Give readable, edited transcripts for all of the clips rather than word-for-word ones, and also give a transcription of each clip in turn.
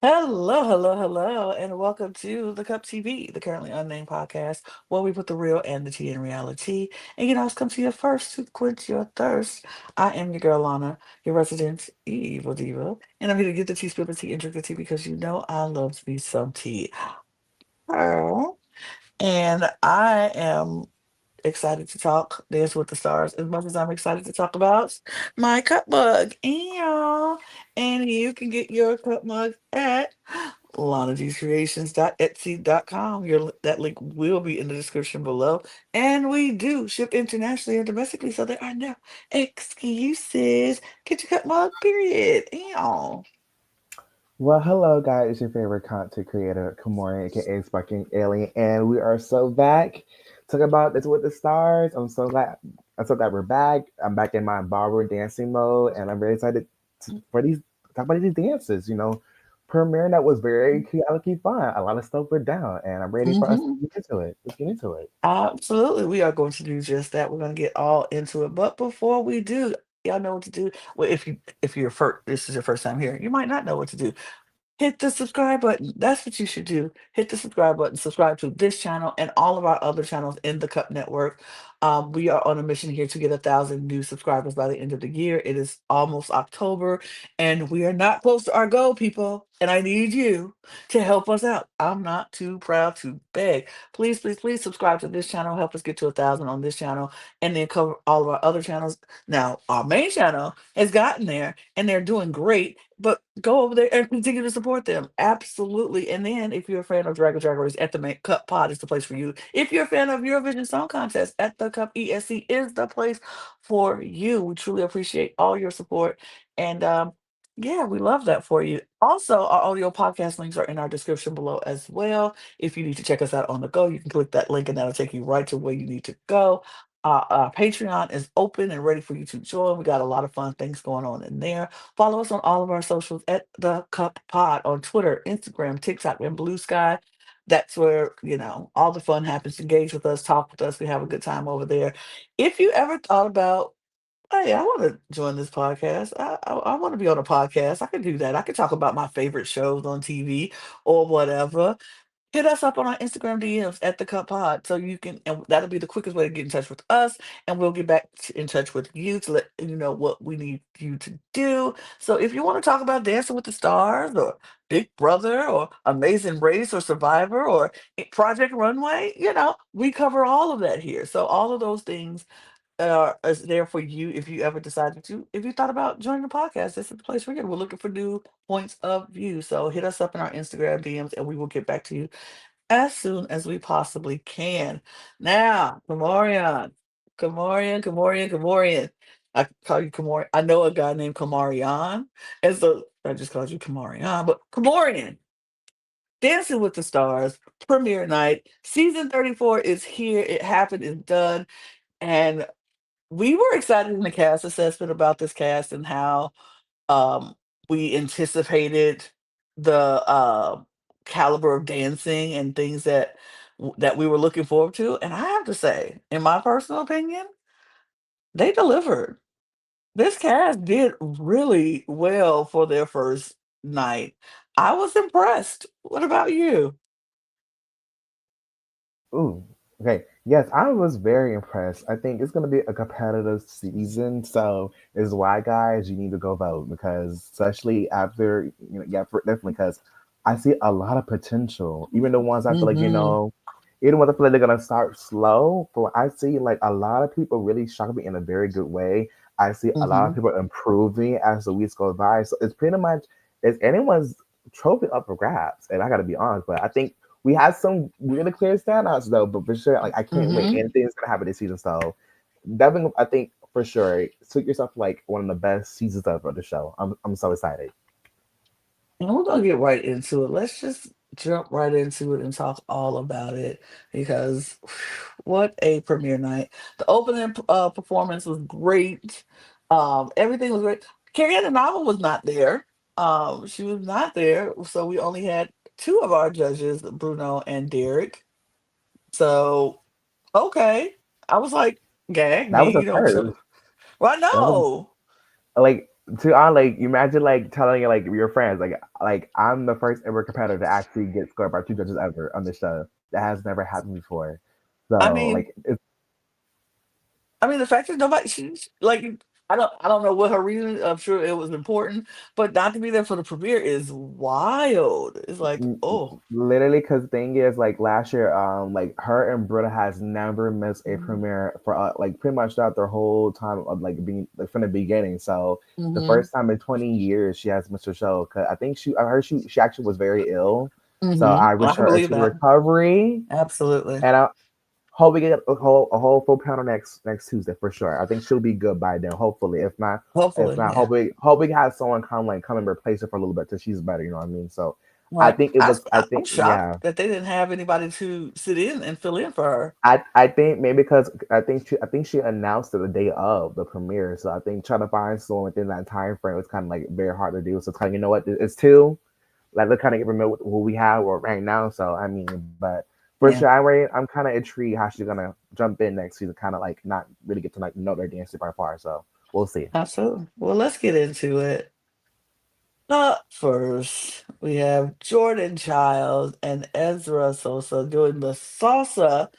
Hello, hello, hello, and welcome to the Cup TV, the Currently Unnamed Podcast, where we put the real and the tea in reality. And you know, it's come to you first to quench your thirst. I am your girl, Lana, your resident evil diva, and I'm here to get the tea, spill the tea, and drink the tea because you know I love me some tea. Oh, and I am excited to talk Dance with the Stars as much as I'm excited to talk about my cup mug. And you can get your cup mug at LanaGCreations.etsy.com. That link will be in the description below. And we do ship internationally and domestically, so there are no excuses. Get your cup mug, period. Well, hello guys, it's your favorite content creator, KaMorian, aka Sparking Alien, and we are so back. Talk about this with the stars. I'm so glad we're back. I'm back in my ballroom dancing mode, and I'm very excited for these talk about these dances. Premiere that was very chaotically fun. A lot of stuff went down, and I'm ready for us to Mhm. get into it. Let's get into it. Absolutely. We are going to do just that. We're going to get all into it. But before we do, y'all know what to do. Well, if you're first, this is your first time here, you might not know what to do. Hit the subscribe button. That's what you should do. Hit the subscribe button. Subscribe to this channel and all of our other channels in the Cup Network. We are on a mission here to get 1,000 new subscribers by the end of the year. It is almost October, and we are not close to our goal, people. And I need you to help us out. I'm not too proud to beg. Please, please, please subscribe to this channel. Help us get to 1,000 on this channel, and then cover all of our other channels. Now, our main channel has gotten there, and they're doing great, but go over there and continue to support them. Absolutely. And then if you're a fan of Drag Race, at the Cup Pod is the place for you. If you're a fan of Eurovision Song Contest, at the Cup ESC is the place for you. We truly appreciate all your support. And yeah, we love that for you. Also, our audio podcast links are in our description below as well. If you need to check us out on the go, you can click that link and that'll take you right to where you need to go. Our Patreon is open and ready for you to join. We got a lot of fun things going on in there. Follow us on all of our socials at the Cup Pod on Twitter, Instagram, TikTok, and Blue Sky. That's where, all the fun happens. Engage with us, talk with us. We have a good time over there. If you ever thought about, hey, I want to join this podcast. I want to be on a podcast. I can do that. I can talk about my favorite shows on TV or whatever. Hit us up on our Instagram DMs at the Cup Pod so you can, and that'll be the quickest way to get in touch with us. And we'll get back in touch with you to let you know what we need you to do. So if you want to talk about Dancing with the Stars or Big Brother or Amazing Race or Survivor or Project Runway, we cover all of that here. So all of those things is there for you if you ever decided to. If you thought about joining the podcast, this is the place for you. We're looking for new points of view. So hit us up in our Instagram DMs and we will get back to you as soon as we possibly can. Now, Kamorian. I call you Kamorian. I know a guy named Kamarian, and so I just called you Kamarian. But Kamorian, Dancing with the Stars, premiere night, season 34 is here. It happened, it's done. And we were excited in the cast assessment about this cast and how um, we anticipated the caliber of dancing and things that we were looking forward to. And I have to say, in my personal opinion, they delivered. This cast did really well for their first night. I was impressed. What about you? Ooh, okay. Yes, I was very impressed. I think it's going to be a competitive season. So, this is why, guys, you need to go vote because, especially after, yeah, definitely because I see a lot of potential. Even the ones I feel like, Hmm. even the ones I feel like they're going to start slow, but I see like a lot of people really shock me in a very good way. I see a lot of Hmm. people improving as the weeks go by. So, it's pretty much, it's anyone's trophy up for grabs. And I got to be honest, but I think we had some really clear standouts though, but for sure, like I can't wait. Hmm. Anything's gonna happen this season, so Devin, I think for sure, took yourself like one of the best seasons ever of the show. I'm so excited. And we're gonna get right into it. Let's just jump right into it and talk all about it because what a premiere night. The opening performance was great. Everything was great. Carrie Ann Novel was not there. She was not there, so we only had two of our judges, Bruno and Derek. So okay, I was like, gag That was me, a you don't show. first. Well, That was no. like to on like imagine like telling like your friends like I'm the first ever competitor to actually get scored by two judges ever on the show. That has never happened before. I So mean, like it's the fact that nobody, like, I don't know what her reason. I'm sure it was important, but not to be there for the premiere is wild. It's like, oh, literally because the thing is like last year like her and Britta has never missed a mm-hmm, premiere for like pretty much throughout their whole time of like being like from the beginning. So the mm-hmm, first time in 20 years she has missed a show because I think I heard she actually was very ill. So mm-hmm. I I wish can her a believe speedy that. recovery. Absolutely, And I hope we get a whole full panel next Tuesday for sure. I think she'll be good by then. Hopefully, if hopefully, not, yeah. hope we have someone come and replace her for a little bit till she's better. You know what I mean? So, I Right. think it was. I'm shocked Yeah. that they didn't have anybody to sit in and fill in for her. I think maybe because I think she announced it the day of the premiere, so I think trying to find someone within that time frame was kind of like very hard to do. So it's kind of you know what it's two like let's kind of get familiar with what we have right now. So I mean, but for sure, Yeah, I'm kind of intrigued how she's gonna jump in next season. Kind of like not really get to like know their dance by far. So we'll see. absolutely. Well, let's get into it. First, we have Jordan Child and Ezra Sosa doing the salsa,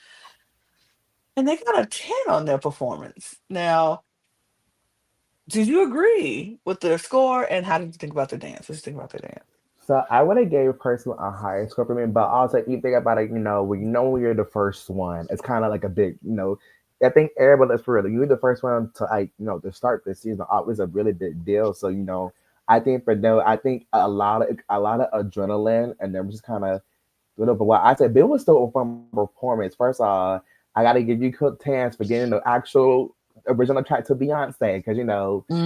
and they got a 10 on their performance. Now, did you agree with their score, and how did you think about their dance? What did you think about their dance? So I would have gave personally a higher score for me, but also you think about it, when you're the first one, it's kind of like a big, I think everybody that's for real. You're the first one to like, to start this season. It's a really big deal. So I think for them, I think a lot of adrenaline, and then just kind of but what I said, Bill was still a fun performance. First off, I got to give you Cook Tans for getting the actual original track to Beyonce because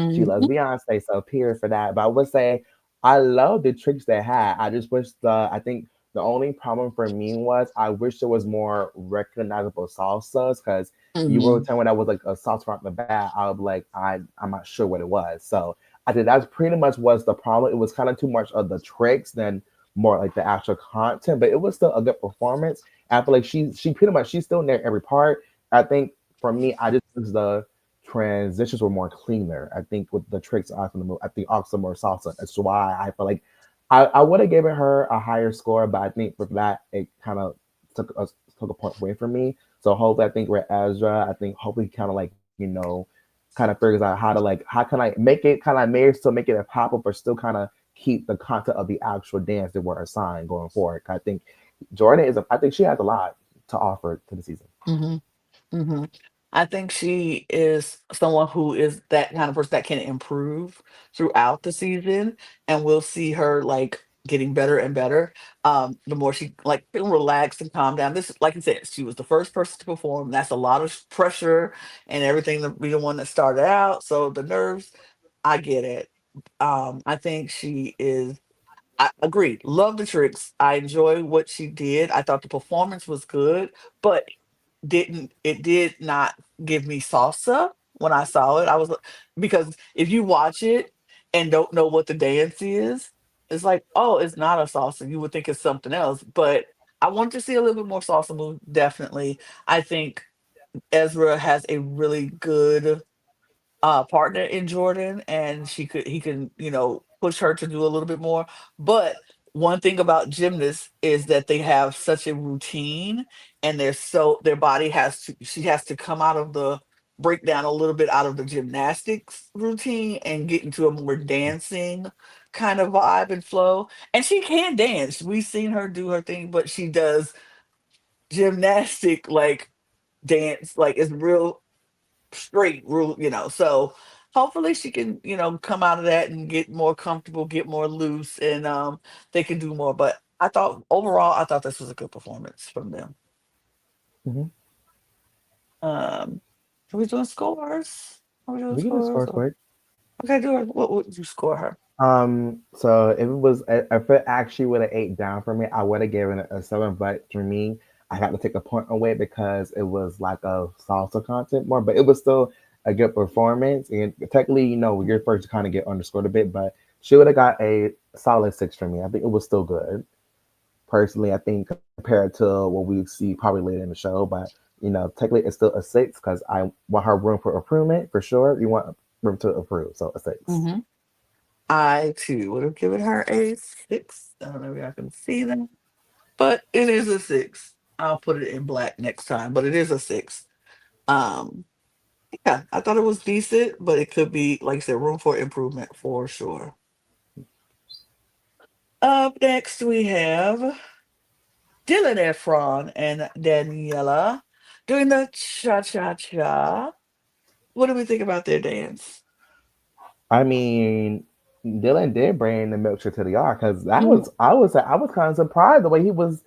she loves Mhm, Beyonce, so period for that. But I would say I love the tricks they had. I just wish I think the only problem for me was I wish there was more recognizable salsas because you were mhm, telling me that was like a salsa from the bat. I was like, I'm not sure what it was. So I think that's pretty much was the problem. It was kind of too much of the tricks than more like the actual content, but it was still a good performance. I feel like she pretty much she's still near every part. I think for me, I just wish the transitions were more cleaner. I think with the tricks off in the movie, I think also more salsa. That's why I feel like I would have given her a higher score, but I think for that it kind of took a point away from me. So hopefully, I think with Ezra, I think hopefully kind of like kind of figures out how to like how can I make it kind of maybe still make it a pop up, but still kind of keep the content of the actual dance that we're assigned going forward. I think Jordan I think she has a lot to offer to the season. mhm. Mhm. I think she is someone who is that kind of person that can improve throughout the season, and we'll see her, like, getting better and better, the more she, like, can relax and calm down. This like you said, she was the first person to perform, that's a lot of pressure and everything to be the one that started out, so the nerves, I get it. I think she is I agree, love the tricks, I enjoy what she did, I thought the performance was good, but did not give me salsa when I saw it. I was because if you watch it and don't know what the dance is, it's like, oh, it's not a salsa. You would think it's something else. But I want to see a little bit more salsa move, definitely. I think Ezra has a really good partner in Jordan, and he can, push her to do a little bit more. But one thing about gymnasts is that they have such a routine, and their body has to she has to come out of the break down a little bit out of the gymnastics routine and get into a more dancing kind of vibe and flow. And she can dance. We've seen her do her thing, but she does gymnastic like dance, like it's real straight rule, so hopefully she can, come out of that and get more comfortable, get more loose, and they can do more. But I thought this was a good performance from them. Hmm. um are we doing scores? Are we doing We can just scores? score quick. Okay, do it. What would you score her? So if it actually would have ate down for me, I would have given it a seven. But for me, I had to take a point away because it was like a salsa content more, but it was still a good performance. And technically, you're first to kind of get underscored a bit, but she would have got a solid six for me. I think it was still good. Personally, I think compared to what we see probably later in the show, but technically it's still a six because I want her room for improvement for sure. You want room to improve, so a six. Hmm. I too would have given her a six. I don't know if y'all can see that, but it is a six. I'll put it in black next time, but it is a six. Um, yeah, I thought it was decent, but it could be, like I said, room for improvement for sure. Up next, we have Dylan Efron and Daniela doing the cha cha cha. What do we think about their dance? I mean, Dylan did bring the milkshake to the yard because that Mhm. was I was kind of surprised the way he was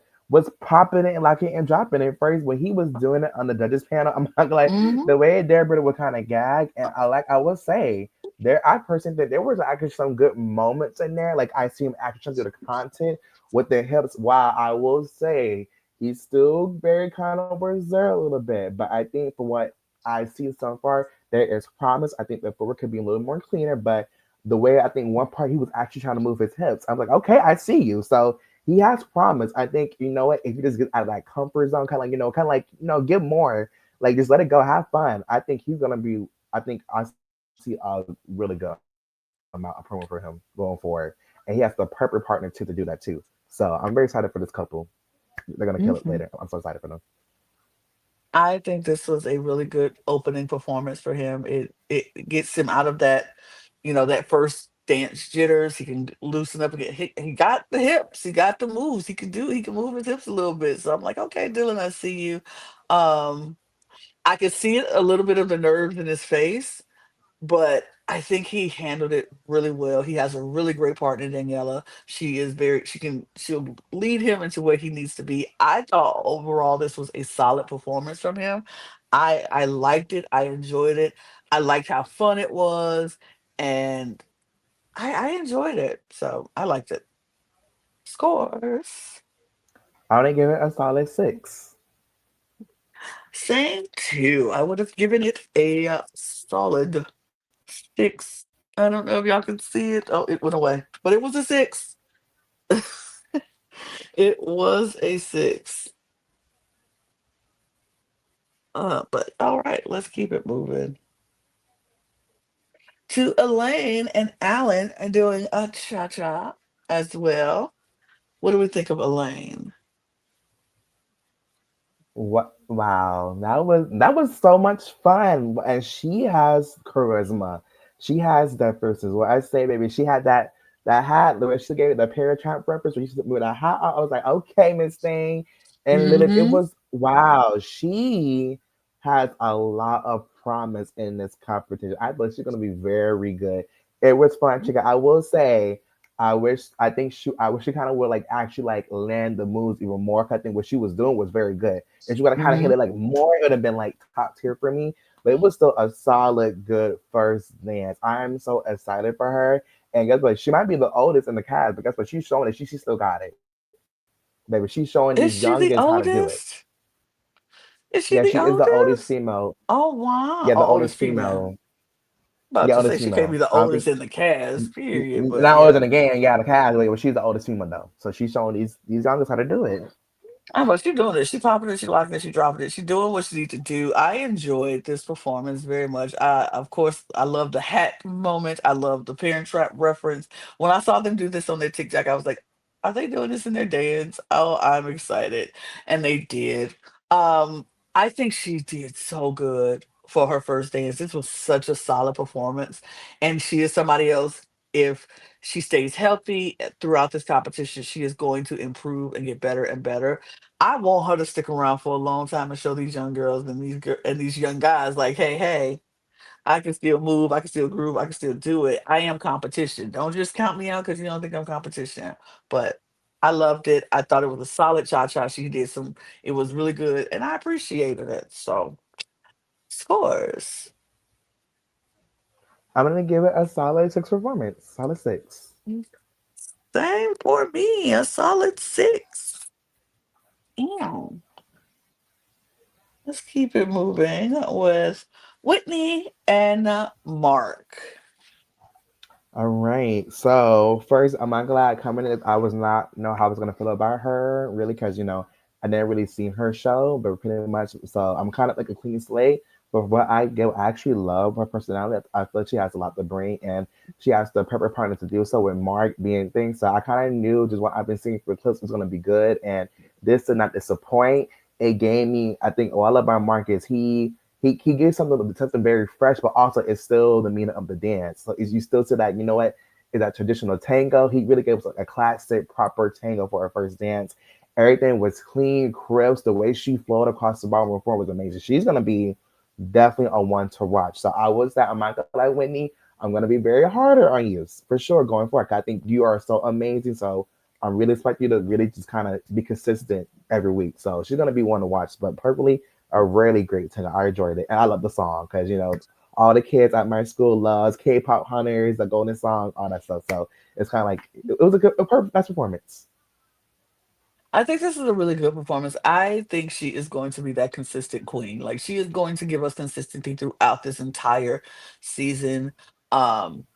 popping it like it and dropping it first when he was doing it on the judges panel. I'm not like Mhm. the way Deborah would kind of gag, and I would say there I personally think there was actually some good moments in there. Like I see him actually trying to do the content with the hips. While I will say he's still very kind of reserved a little bit, but I think for what I see so far, there is promise. I think the footwork could be a little more cleaner, but the way I think one part he was actually trying to move his hips, I'm like, okay, I see you. So he has promise. I think you know what, if you just get out of that comfort zone, kind of like kind of like give more, like just let it go, have fun. I think he's gonna be. I think I see a really good amount of promo for him going forward, and he has the perfect partner too to do that too. So I'm very excited for this couple. They're gonna kill it later. Mhm. I'm so excited for them. I think this was a really good opening performance for him. It gets him out of that, that first dance jitters. He can loosen up and he got the hips, he got the moves. He can move his hips a little bit. So I'm like, okay, Dylan, I see you. Um, I could see it a little bit of the nerves in his face, but I think he handled it really well. He has a really great partner, Daniela. She'll lead him into where he needs to be. I thought overall this was a solid performance from him. I liked it. I enjoyed it. I liked how fun it was, and I enjoyed it. So I liked it. Scores. I'm gonna give it a solid 6. Same two. I would have given it a solid six. I don't know if y'all can see it. Oh, it went away, but it was a six. It was a six. But all right, let's keep it moving. To Elaine and Alan are doing a cha cha as well. What do we think of Elaine? What? Wow, that was so much fun, and she has charisma. She has that versus what I say, baby. She had that hat. The way she gave it the Parachamp reference, when she said with a hat, I was like, okay, Miss Thing, and literally, it Mm-hmm. was wow. She has a lot of promise in this competition. I believe she's gonna be very good. It was fun, chica. I will say. I wish she kind of would like actually like land the moves even more. 'Cause I think what she was doing was very good, and she would have kind of hit Mm-hmm. it like more. It would have been like top tier for me, but it was still a solid, good first dance. I'm so excited for her, and guess what? She might be the oldest in the cast, but guess what? She's showing that she still got it, baby. She's showing Is these she the youngins how to do it. oldest? Is she Yeah, the she is the oldest oldest? female. Oh wow. Yeah, Oh, the oldest oldest female. female. About Yeah, to say oldest she can't be female. the I don't think oldest in the cast, period. But not older yeah. than the gang. Yeah, the cast. But she's the oldest female though, so she's showing these youngins how to do it. Oh, but she doing it. She popping it. She locking it. She dropping it. She doing what she needs to do. I enjoyed this performance very much. Of course, I love the hat moment. I love the Parent Trap reference. When I saw them do this on their TikTok, I was like, "Are they doing this in their dance?" Oh, I'm excited, and they did. Um, I think she did so good for her first dance. This was such a solid performance, and she is somebody else. If she stays healthy throughout this competition, she is going to improve and get better and better. I want her to stick around for a long time and show these young girls and these young guys like, hey, hey, I can still move, I can still groove, I can still do it. I am competition. Don't just count me out because you don't think I'm competition. But I loved it. I thought it was a solid cha cha. She did some. It was really good, and I appreciated it. So scores. I'm gonna give it a solid 6 performance. Solid 6. Mm, Same for me. A solid six. Yeah. Let's keep it moving with Whitney and Mark. All right. So first, I'm not glad coming in. I was not know how I was gonna feel about her really because I didn't really see her show, but pretty much so I'm kind of like a clean slate. for what I get, I actually love her personality. I feel like she has a lot to bring, and she has the perfect partner to do so. With Mark being things, so I kind of knew just what I've been seeing for clips was going to be good, and this did not disappoint. It gave me, I think, what I love about Mark is he gives something very fresh, but also it's still the meaning of the dance. So is you still see that, you know what, is that traditional tango. He really gave us like a classic proper tango for our first dance. Everything was clean, crisp. The way she flowed across the ballroom floor was amazing. She's gonna be definitely a one to watch. So I was that. I'm not gonna like Whitney. I'm gonna be very harder on you for sure going forward. I think you are so amazing. So I really expect you to really just kind of be consistent every week. So she's gonna be one to watch. But perfectly, a really great singer. I enjoyed it, and I love the song because all the kids at my school loves K-pop hunters, the golden song, all that stuff. So it's kind of like it was a perfect best performance. I think this is a really good performance. I think she is going to be that consistent queen. Like she is going to give us consistency throughout this entire season. Um,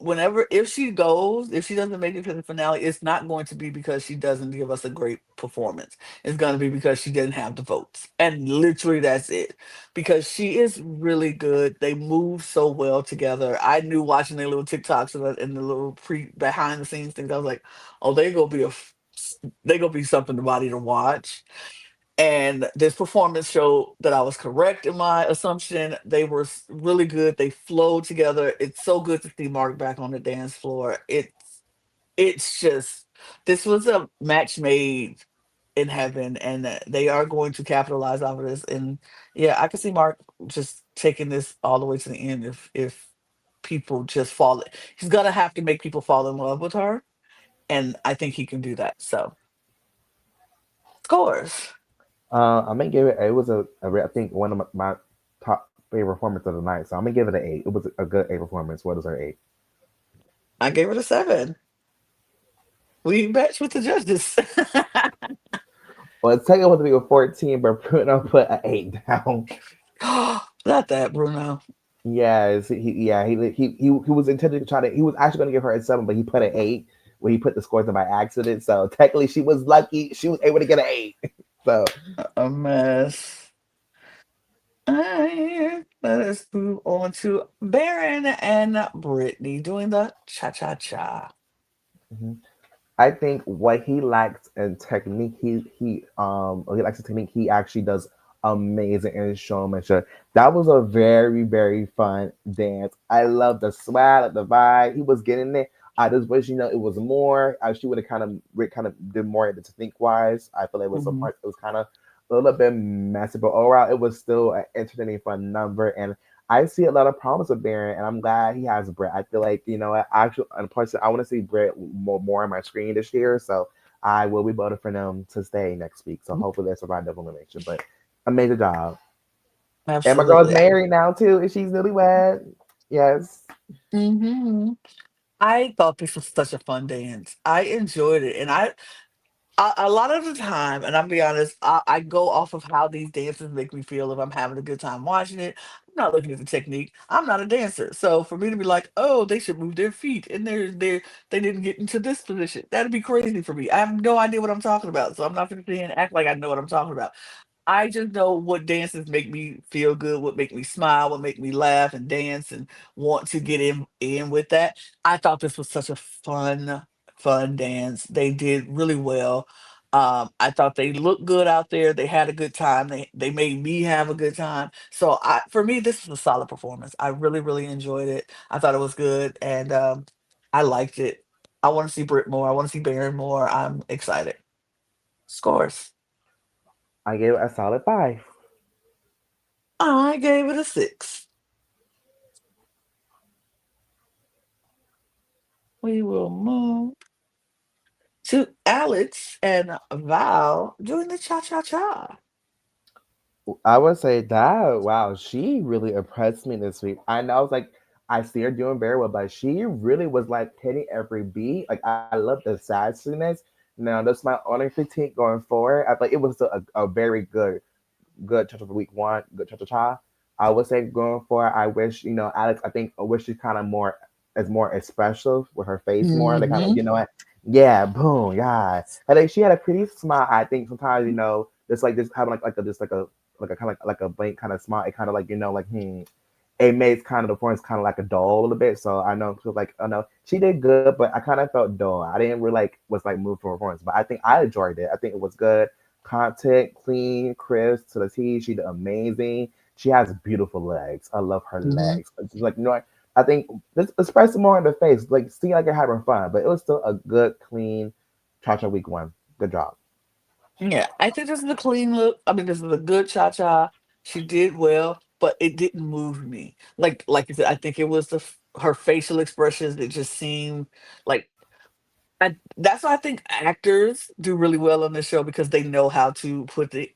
whenever if she goes, if she doesn't make it to the finale, it's not going to be because she doesn't give us a great performance. It's going to be because she didn't have the votes, and literally that's it. Because she is really good. They move so well together. I knew watching their little TikToks and the little pre behind the scenes things. I was like, oh, they gonna be something to body to watch. And this performance showed that I was correct in my assumption. They were really good. They flowed together. It's so good to see Mark back on the dance floor. It's just this was a match made in heaven, and they are going to capitalize off of this. And yeah, I can see Mark just taking this all the way to the end if people just fall. He's gonna have to make people fall in love with her, and I think he can do that. So scores. I'm gonna give it. It was I think one of my top favorite performances of the night. So I'm gonna give it an eight. It was a good eight performance. What is her eight? I gave it a 7. We matched with the judges. Well, it's taking to be a 14, but Bruno put an eight down. Not that, Bruno. Yes, he was intending to try to. He was actually going to give her a 7, but he put an eight when he put the scores in by accident. So technically, she was lucky. She was able to get an eight. So A mess. Alright, let us move on to Baron and Brittany doing the cha cha cha. mhm. I think what he lacks in technique, he lacks in technique. He actually does amazing in showmanship. That was a very very fun dance. I love the swag, the vibe. He was getting it. I just wish it was more. She would have kind of did more at the technique wise. I feel like it was some Mhm. parts it was kind of a little bit messy, but overall it was still an entertaining fun number. And I see a lot of promise with Baron, and I'm glad he has Brett. I feel like what, actually, unfortunately, I want to see Brett more on my screen this year. So I will be voting for them to stay next week. So hopefully they survive double elimination. But amazing job. And my girl's Absolutely. married now too, and she's newlywed. Yes. Hmm. I thought this was such a fun dance. I enjoyed it, and a lot of the time, and I'll be honest, I go off of how these dances make me feel if I'm having a good time watching it. I'm not looking at the technique. I'm not a dancer. So for me to be like, oh, they should move their feet and they didn't get into this position. That'd be crazy for me. I have no idea what I'm talking about. So I'm not gonna sit here and act like I know what I'm talking about. I just know what dances make me feel good, what make me smile, what make me laugh and dance and want to get in with that. I thought this was such a fun dance. They did really well. I thought they looked good out there. They had a good time. They made me have a good time. So for me, this was a solid performance. I really enjoyed it. I thought it was good, and I liked it. I want to see Britt more. I want to see Baron more. I'm excited. Scores. I gave it a solid 5. I gave it a 6. We will move to Alex and Val doing the cha cha cha. I would say that wow, she really impressed me this week. I know I was like I see her doing very well, but she really was like hitting every beat. Like I love the sassiness. Now that's my only critique going forward. I thought it was a very good cha cha for week one, good cha cha cha. I would say going forward, I wish Alex. I wish she kind of more expressive with her face more. They kind of Hmm. what, yeah, boom, yeah. I think she had a pretty smile. I think sometimes just like this having like a just like a like a kind of like a blank kind of smile. It kind of like like it made kind of the performance kind of like a dull a little bit. So I know feel like I know she did good, but I kind of felt dull. I didn't really like was like moved from performance, but I think I enjoyed it. I think it was good content, clean, crisp to the T. She did amazing. She has beautiful legs. I love her Hmm. legs. It's just like I think just express it more in the face. Like see like you're having fun, but it was still a good, clean Cha Cha week one. Good job. Yeah, I think this is a clean look. I mean, this is a good cha-cha. She did well, but it didn't move me. Like you said, I think it was her facial expressions that just seemed like that's why I think actors do really well on this show because they know how to put the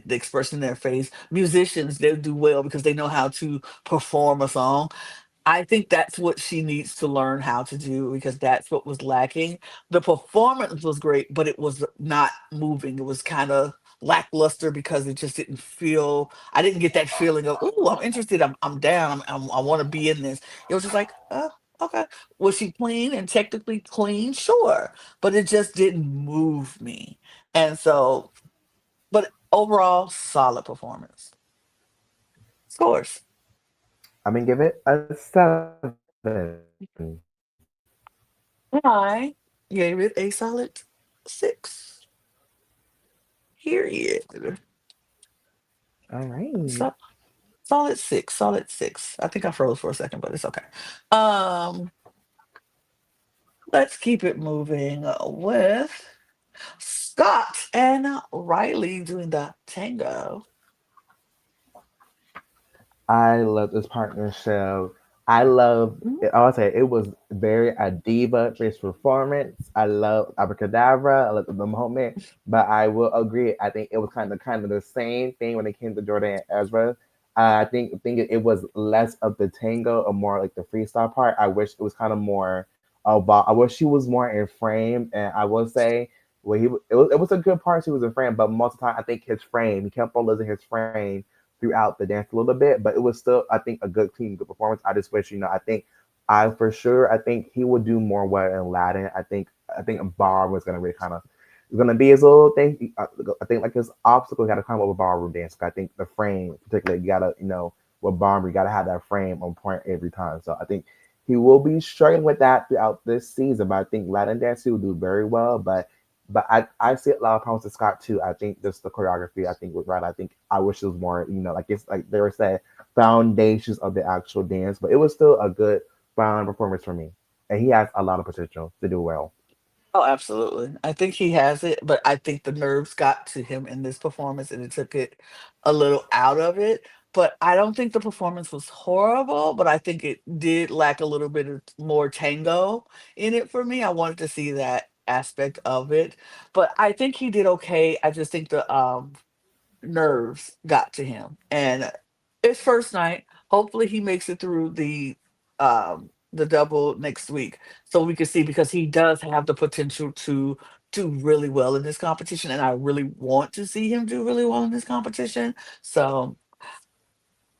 expression in their face. Musicians, they do well because they know how to perform a song. I think that's what she needs to learn how to do because that's what was lacking. The performance was great, but it was not moving. It was kind of lackluster because it just didn't feel. I didn't get that feeling of, "Ooh, I'm interested. I'm down. I want to be in this." It was just like, okay." Was she clean and technically clean? Sure, but it just didn't move me. And so, but overall, solid performance. Scores. I'm gonna give it a 7. I gave it a solid 6. Period. All right. So, solid 6, solid 6. I think I froze for a second, but it's okay. Um, let's keep it moving with Scott and Riley doing the tango. I love this partnership. I love. Mhm. I would say it was very a diva based performance. I love Abracadabra. I love the moment, but I will agree. I think it was kind of the same thing when it came to Jordan and Ezra. I think it was less of the tango or more like the freestyle part. I wish it was kind of more about. I wish she was more in frame, and I will say. Well, it was a good part. She was in frame, but most of the time, I think his frame. He kept on losing his frame throughout the dance a little bit, but it was still, I think, a good, clean, good performance. I just wish, I think he would do more well in Latin. I think Bar was gonna really kind of gonna be his little thing. I think like his obstacle got to come over ballroom dance. I think the frame, particularly, you gotta with Bar, you gotta have that frame on point every time. So I think he will be struggling with that throughout this season. But I think Latin dance he will do very well. But I see a lot of problems with Scott too. I think just the choreography. I think was right. I think I wish it was more. Like it's like they were saying, foundations of the actual dance. But it was still a good fun performance for me, and he has a lot of potential to do well. Oh, absolutely. I think he has it, but I think the nerves got to him in this performance and it took it a little out of it. But I don't think the performance was horrible, but I think it did lack a little bit of more tango in it for me. I wanted to see that aspect of it. But I think he did okay. I just think the nerves got to him. And it's first night. Hopefully he makes it through the double next week so we can see because he does have the potential to do really well in this competition and I really want to see him do really well in this competition. So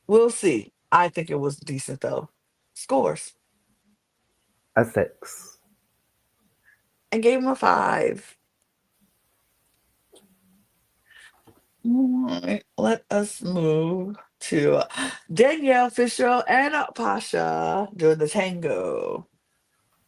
we'll see. I think it was decent though. Scores. A 6. And gave him a 5. Alright, let us move to Danielle Fisher and Pasha doing the tango.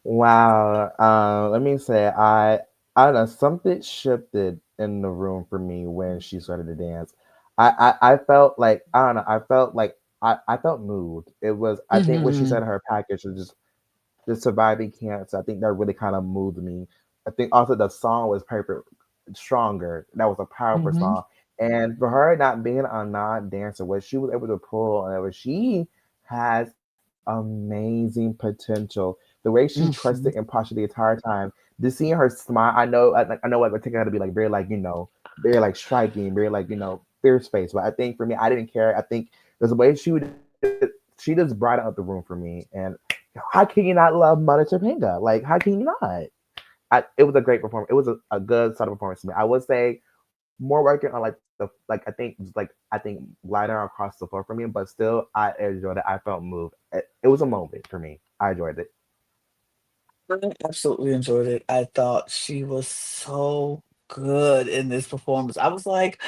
Wow. Let me say, I don't know, something shifted in the room for me when she started to dance. I felt like I don't know. I felt like I felt moved. It was I think what she said Hmm. in her package was just surviving cancer. I think that really kind of moved me. I think also the song was perfect, stronger. That was a powerful Hmm. song. And for her not being a non-dancer, what she was able to pull, and what she has amazing potential. The way she trusted Hmm. and Pasha the entire time, just seeing her smile. I know what taking her to be like very like very like striking, very like fierce face. But I think for me, I didn't care. I think there's a way she just brightened up the room for me, and how can you not love Mother Topanga? Like, how can you not? It was a great performance. It was a good solid performance to me. I would say more working on I think gliding across the floor for me, but still I enjoyed it. I felt moved. It was a moment for me. I enjoyed it. I absolutely enjoyed it. I thought she was so good in this performance. I was like,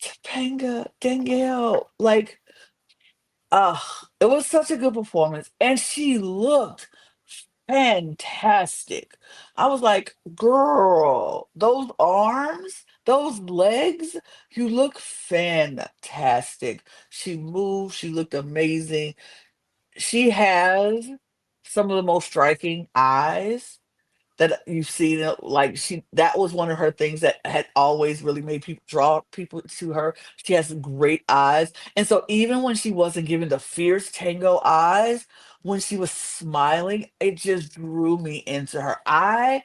Topanga Danielle, like, it was such a good performance, and she looked fantastic. I was like, girl, those arms, those legs, you look fantastic. She moved, she looked amazing. She has some of the most striking eyes that you've seen. Like, she, that was one of her things that had always really made people draw people to her. She has great eyes. And so even when she wasn't given the fierce tango eyes, when she was smiling, it just drew me into her. I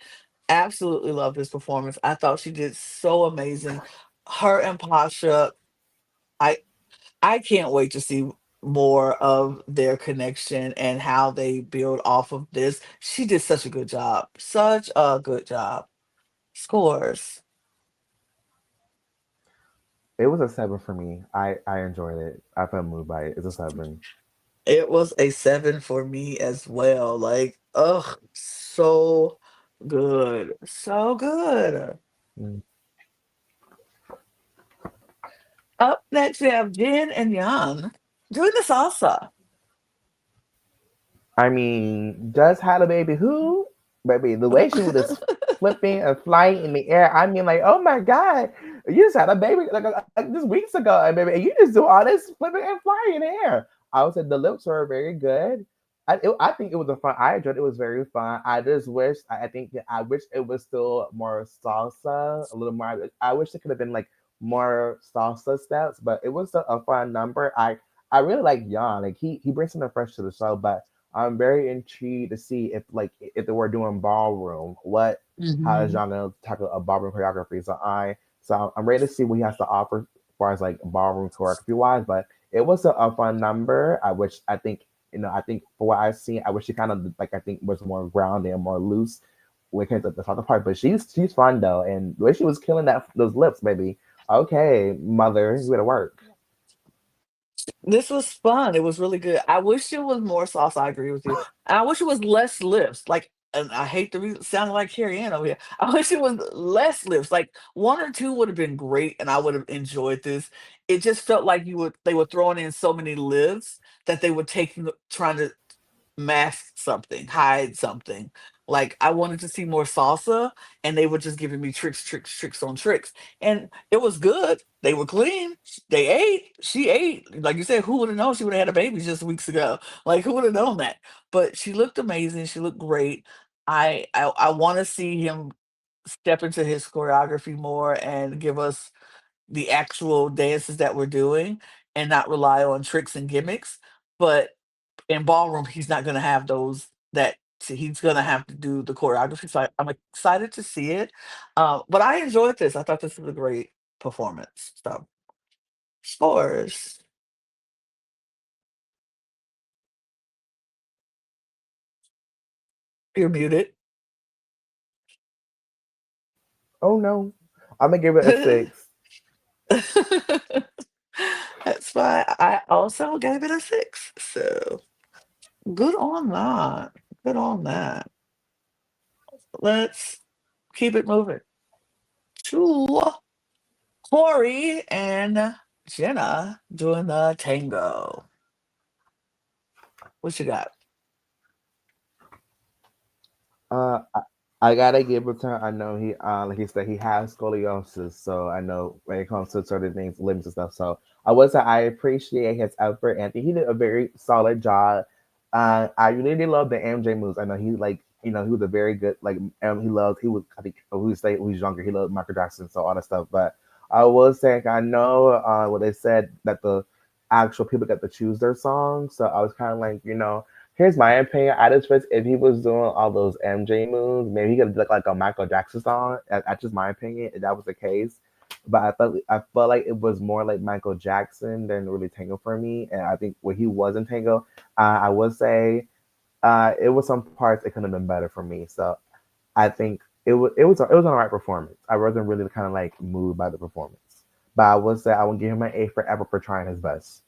absolutely love this performance. I thought she did so amazing. Her and Pasha, I I can't wait to see more of their connection and how they build off of this. She did such a good job. Such a good job. Scores. It was a 7 for me. I enjoyed it. I felt moved by it. It's a 7. It was a 7 for me as well. Like, ugh, so good. So good. Mm. Up next, we have Jin and Yang doing the salsa. I mean, just had a baby who? Baby, the way she was just flipping and flying in the air. I mean, like, oh my God, you just had a baby like just weeks ago, and baby, and you just do all this flipping and flying in the air. I would say the lips were very good. I think it was a fun. I enjoyed it. It was very fun. I just wish. I think that I wish it was still more salsa, a little more. I wish it could have been like more salsa steps, but it was a fun number. I really like Jan. Like he brings something fresh to the show, but I'm very intrigued to see if like if they were doing ballroom, what how is Mhm. John gonna tackle a ballroom choreography? So I'm ready to see what he has to offer as far as like ballroom choreography wise. But it was a fun number. I think I think for what I've seen, I wish she kind of like I think was more grounded and more loose when it came to the other part. But she's fun though, and the way she was killing that those lips, baby. Okay, mother, you gotta work. This was fun. It was really good. I wish it was more sauce. I agree with you. And I wish it was less lifts. Like, and I hate to be sounding like Carrie Ann over here. I wish it was less lifts. Like, one or two would have been great, and I would have enjoyed this. It just felt like they were throwing in so many lifts that they were trying to mask something, hide something. Like, I wanted to see more salsa, and they were just giving me tricks, tricks, tricks on tricks. And it was good. They were clean. They ate. She ate. Like you said, who would have known she would have had a baby just weeks ago? Like, who would have known that? But she looked amazing. She looked great. I want to see him step into his choreography more and give us the actual dances that we're doing and not rely on tricks and gimmicks. But in ballroom, he's not gonna have those that so he's gonna have to do the choreography. So I'm excited to see it. But I enjoyed this. I thought this was a great performance. So scores. You're muted. Oh no, I'm gonna give it a 6. That's why I also gave it a 6. So good on that. Good on that. Let's keep it moving to Corey and Jenna doing the tango. What you got? I gotta give it to him. I know he like he said he has scoliosis, so I know when it comes to certain things, limbs and stuff. So I would say I appreciate his effort, and I think he did a very solid job. I really love the MJ moves. I know he like he was a very good like he was I think we would say when he was younger he loved Michael Jackson, so all that stuff. But I will say like, I know what they said that the actual people get to choose their songs, so I was kind of like here's my opinion. I just wish if he was doing all those MJ moves, maybe he could look like a Michael Jackson song. That's just my opinion. If that was the case, but I felt like it was more like Michael Jackson than really Tango for me. And I think when he was in Tango, I would say it was some parts it could have been better for me. So I think it was an alright performance. I wasn't really kind of like moved by the performance, but I would say I would give him an A forever for trying his best.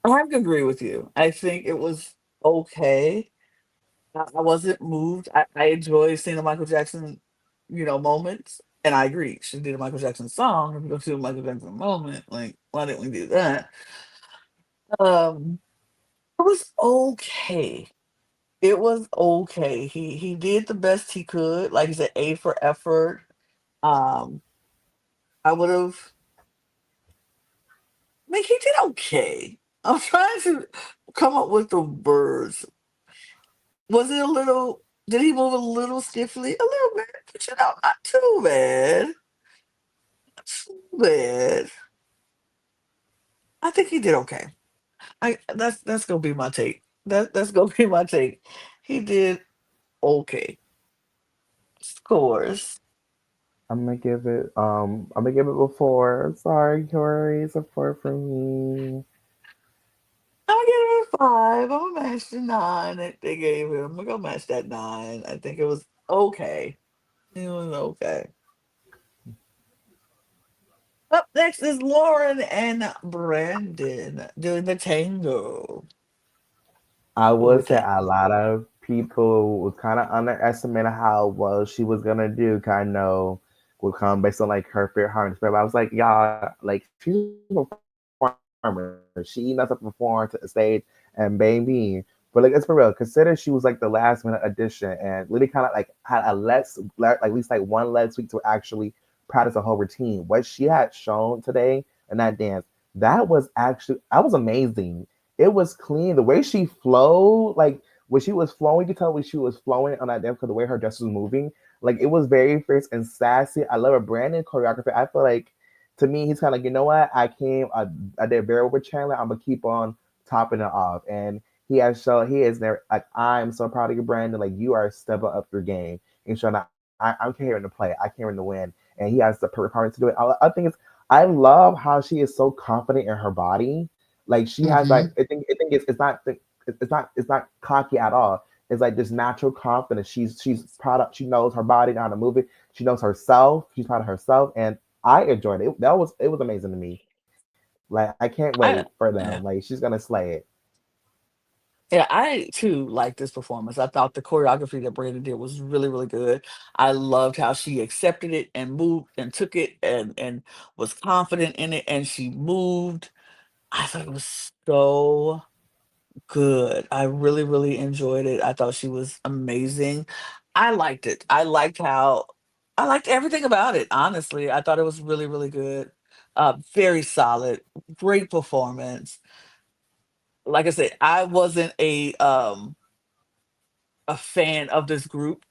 I have to agree with you. I think it was okay. I wasn't moved. I enjoy seeing the Michael Jackson, moments, and I agree. She did a Michael Jackson song. If we go to a Michael Jackson moment, like why didn't we do that? Um, it was okay. It was okay. He did the best he could. Like you said, A for effort. Um, I would have. I mean, he did okay. I'm trying to come up with the words. Was it a little? Did he move a little stiffly? A little bit, but not too bad. Not too bad. I think he did okay. That's gonna be my take. That's gonna be my take. He did okay. Scores. I'm gonna give it a four. Sorry, Corey, it's a four for me. I'm gonna give it a five. I'm gonna match the nine that they gave him. I'm gonna match that nine. I think it was okay. It was okay. Up next is Lauren and Brandon doing the tango. I What we would say think? a lot of people was kind of underestimating how well she was gonna do. Kind of would come based on like her fear, harmony, but I was like, y'all, like she's a performer. She knows how to perform to the stage, and baby. But like it's for real. Consider she was like the last minute addition, and literally kind of like had a like at least like one less week to actually practice a whole routine. What she had shown today in that dance, that was amazing. It was clean. The way she flowed, like when she was flowing, you could tell when she was flowing on that dance because the way her dress was moving, like it was very fierce and sassy. I love her Brandon choreography. I feel like to me, he's kind of like, you know what? I did very well with Chandler. I'm gonna keep on topping it off. And he is there. Like I'm so proud of you, Brandon. Like you are stepping up your game and showing that I'm here to play. I came here to win. And he has the perfect power to do it. I think I love how she is so confident in her body. Like she has like Hmm. I think it's not cocky at all. It's like this natural confidence. She's proud of, she knows her body, know how to move it. She knows herself. She's proud of herself, and I enjoyed it. It was amazing to me. Like I can't wait for I them. Like yeah. she's gonna slay it. Yeah, I too like this performance. I thought the choreography that Brandon did was really, really good. I loved how she accepted it and moved and took it and was confident in it and she moved. I thought it was so good. I really, really enjoyed it. I thought she was amazing. I liked it. I liked everything about it, honestly. I thought it was really, really good. Very solid, great performance. Like I said, I wasn't a fan of this group.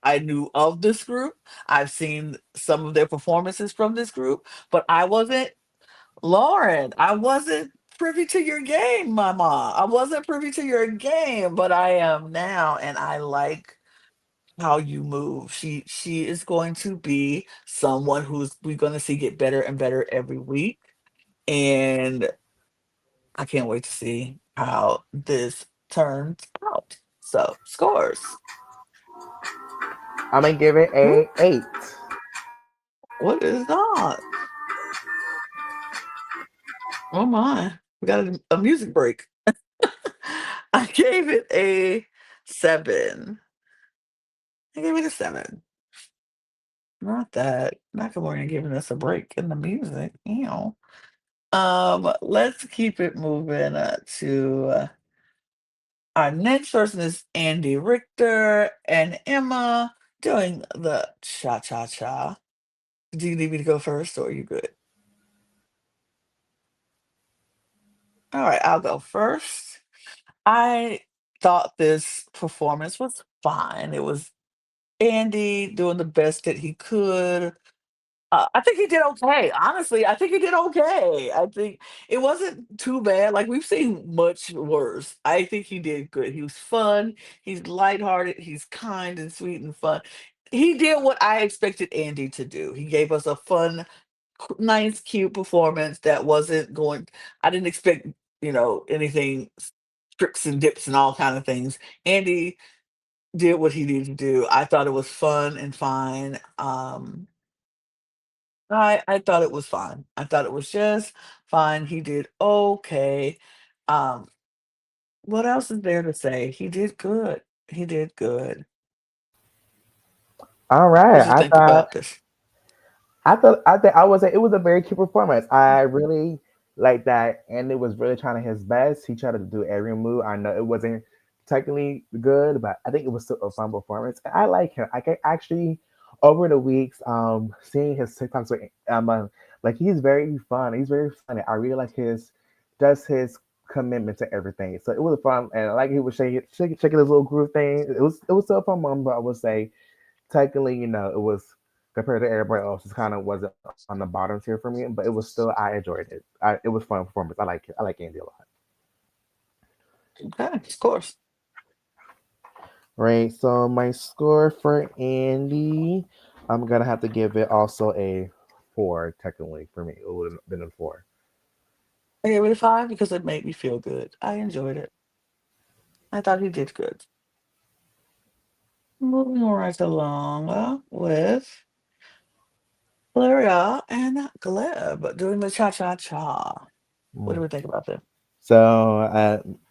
I knew of this group. I've seen some of their performances from this group, but I wasn't Lauren. I wasn't privy to your game, mama. I wasn't privy to your game, but I am now, and I like how you move. She is going to be someone who's we're going to see get better and better every week, and I can't wait to see how this turns out. So scores. I'm gonna give it Hmm? a 8. What is that? Oh my, we got a music break. I gave it a 7. I gave it a 7. Not that. Nakamura giving us a break in the music. Let's keep it moving to our next person is Andy Richter and Emma doing the cha cha cha. Do you need me to go first or are you good? All right, I'll go first. I thought this performance was fine. It was Andy doing the best that he could. I think he did okay. Honestly, I think he did okay. I think it wasn't too bad. Like we've seen much worse. I think he did good. He was fun. He's lighthearted. He's kind and sweet and fun. He did what I expected Andy to do. He gave us a fun, nice, cute performance that wasn't going. I didn't expect anything strips and dips and all kind of things. Andy did what he needed to do. I thought it was fun and fine. I thought it was fine. I thought it was just fine. He did okay. Um, what else is there to say? He did good. He did good. All What right. you think about this? I think I was. It was a very cute performance. I really like that, and it was really trying to his best. He tried to do every move. I know it wasn't technically good, but I think it was still a fun performance. I like him. I can actually over the weeks, seeing his TikToks with like he's very fun. He's very funny. I really like his commitment to everything. So it was fun, and I like he was shaking his little groove thing. It was still a fun moment, but I would say technically, it was compared to everybody else, it kind of wasn't on the bottom tier for me, but it was still I enjoyed it. It was fun performance. I like it. I like Andy a lot. Okay, of course. Right. So my score for Andy, I'm gonna have to give it also a 4. Technically, for me, it would have been a 4. I gave it a 5 because it made me feel good. I enjoyed it. I thought he did good. Moving right along with Gloria and Gleb doing the cha cha cha. What do Mm. we think about that? So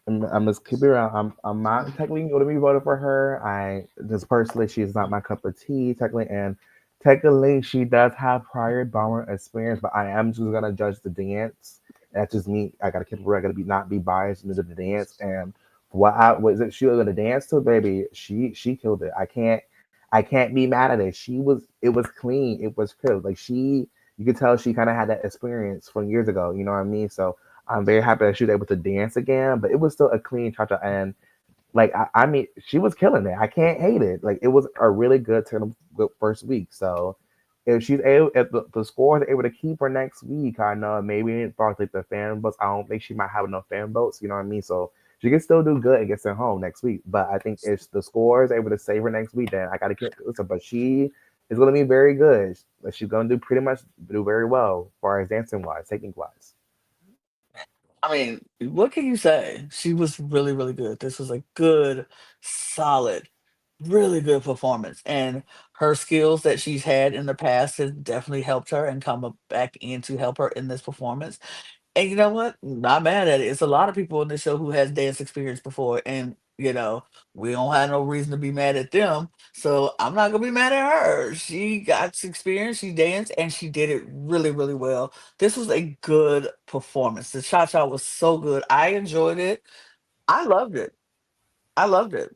I'm just keep it around. I'm not technically going to be voting for her. I just personally, she's not my cup of tea technically, and technically she does have prior bomber experience. But I am just gonna judge the dance. That's just me. I gotta keep it real. I gotta be not be biased into the dance. And what I was it she was gonna dance to, baby. She killed it. I can't be mad at it. It was clean. It was good. Like you could tell she kind of had that experience from years ago. You know what I mean? So I'm very happy that she was able to dance again, but it was still a clean cha cha. And like I mean, she was killing it. I can't hate it. Like it was a really good first week. So if the scores are able to keep her next week, I know maybe it brought like the fan votes. I don't think she might have enough fan votes. You know what I mean? So she can still do good and get sent home next week. But I think if the scores able to save her next week, then I got to get listen. But she is going to be very good. Like, she's going to do very well as far as dancing wise, technique wise. I mean, what can you say? She was really, really good. This was a good, solid, really good performance. And her skills that she's had in the past has definitely helped her and back in to help her in this performance. And you know what? Not mad at it. It's a lot of people in the show who has dance experience before, and we don't have no reason to be mad at them. So I'm not gonna be mad at her. She got experience, she danced, and she did it really, really well. This was a good performance. The cha cha was so good. I enjoyed it. I loved it. I loved it.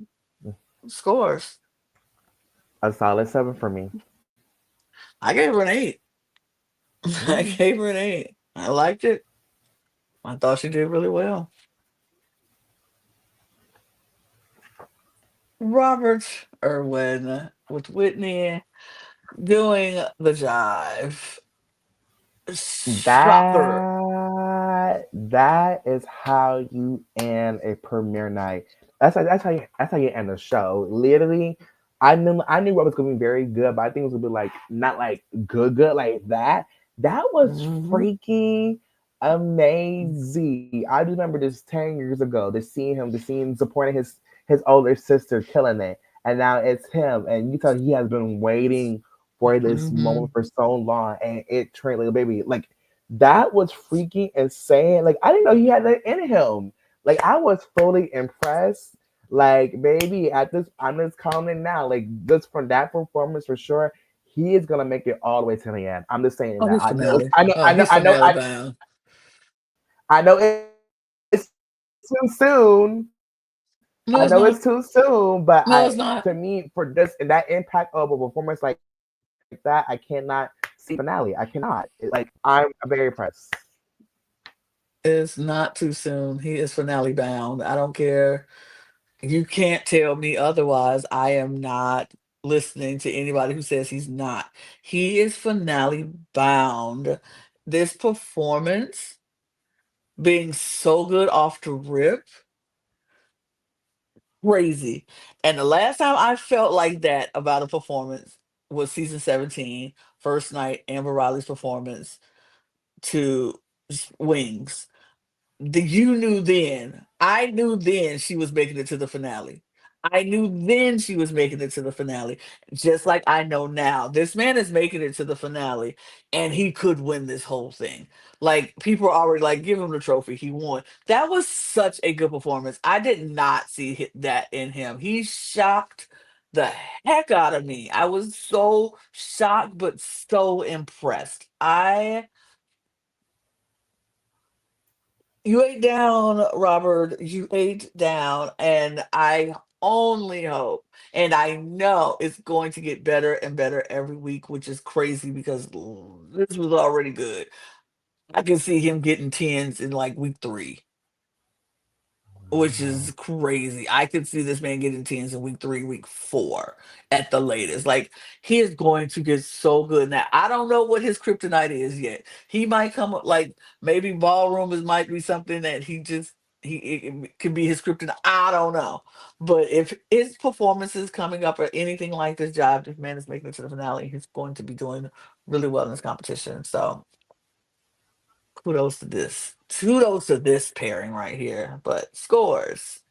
Scores. A solid 7 for me. I gave her an 8. I Mm. gave her an 8. I liked it. I thought she did really well. Robert Irwin with Whitney doing the jive. Shocker. That is how you end a premiere night. That's how you end the show. Literally, I knew what was gonna be very good, but I think it was gonna be like not like good like that. That was Mhm. freaking amazing. I just remember this 10 years ago, just seeing supporting his older sister killing it, and now it's him, and you tell he has been waiting for this moment Mhm. for so long, and it trained like baby. Like that was freaking insane. Like I didn't know he had that in him. Like I was fully impressed. Like baby, I'm just calling it now. Like just from that performance for sure, he is gonna make it all the way to the end. I'm just saying Oh, that. he's finale. Oh, he's finale bound. I know it's too soon. I know it's too No, it's not. soon, but to No, it's me, not. for this and that impact of a performance like that, I cannot see finale. I cannot. I'm very impressed. It's not too soon. He is finale bound. I don't care. You can't tell me otherwise. I am not listening to anybody who says he's not. He is finale bound. This performance being so good off the rip, crazy. And the last time I felt like that about a performance was season 17, first night, Amber Riley's performance to Wings. You knew then. I knew then she was making it to the finale. I knew then she was making it to the finale, just like I know now. This man is making it to the finale, and he could win this whole thing. Like people are already like, give him the trophy. He won. That was such a good performance. I did not see that in him. He shocked the heck out of me. I was so shocked, but so impressed. You ate down, Robert. You ate down, and I only hope, and I know it's going to get better and better every week, which is crazy because this was already good. I can see him getting tens in like week three, which is Wow. crazy. I could see this man getting tens in week three, week four at the latest. Like he is going to get so good. Now I don't know what his kryptonite is yet. He might come up like maybe ballroom is might be something that he just it could be his kryptonite. I don't know. But if his performance is coming up or anything like this job, this man is making it to the finale, he's going to be doing really well in this competition. So kudos to this. Kudos to this pairing right here. But scores.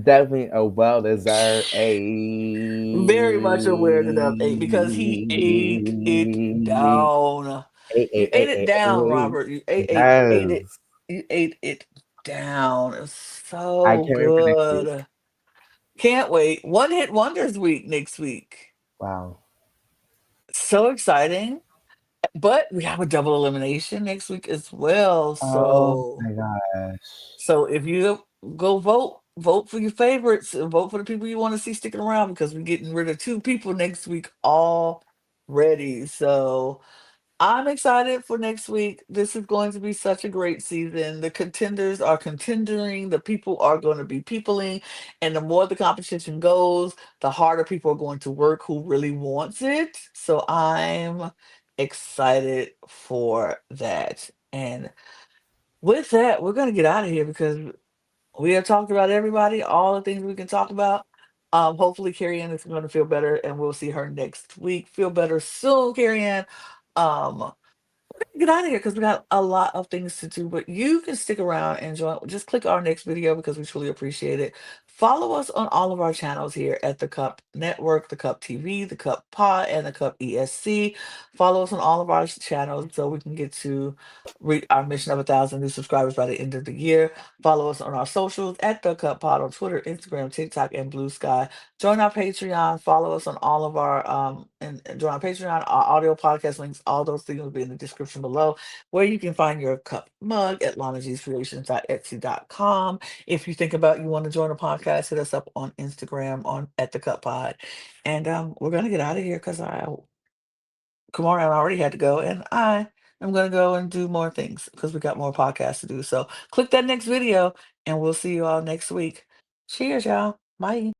Definitely a well deserved Very much aware that of eight because he ate it down. You ate it down, A. Robert. You ate it. Yes. You ate it down. It was I so can't wait for next week. good. Can't wait. One hit wonders week next week. Wow. So exciting. But we have a double elimination next week as well. Oh So my gosh. if you go vote, vote for your favorites, and vote for the people you want to see sticking around because we're getting rid of two people next week already. So I'm excited for next week. This is going to be such a great season. The contenders are contendering, the people are going to be peopling, and the more the competition goes, the harder people are going to work who really wants it. So I'm excited for that. And with that, we're going to get out of here because we have talked about everybody, all the things we can talk about. Hopefully, Carrie Ann is going to feel better, and we'll see her next week. Feel better soon, Carrie Ann. Um, get out of here because we got a lot of things to do. But you can stick around and join. Just click our next video because we truly appreciate it. Follow us on all of our channels here at the Cup Network, the Cup TV, the Cup Pod, and the Cup ESC. Follow us on all of our channels so we can get to our mission of 1,000 new subscribers by the end of the year. Follow us on our socials at the Cup Pod on Twitter, Instagram, TikTok, and Blue Sky. Join our Patreon. Follow us on all of our and join our Patreon. Our audio podcast links, all those things will be in the description below, where you can find your cup mug at lanagcreations.etsy.com. If you think about you want to join a podcast, hit us up on Instagram on at the Cup Pod. And we're gonna get out of here because KaMorian already had to go, and I am gonna go and do more things because we got more podcasts to do. So click that next video, and we'll see you all next week. Cheers, y'all. Bye.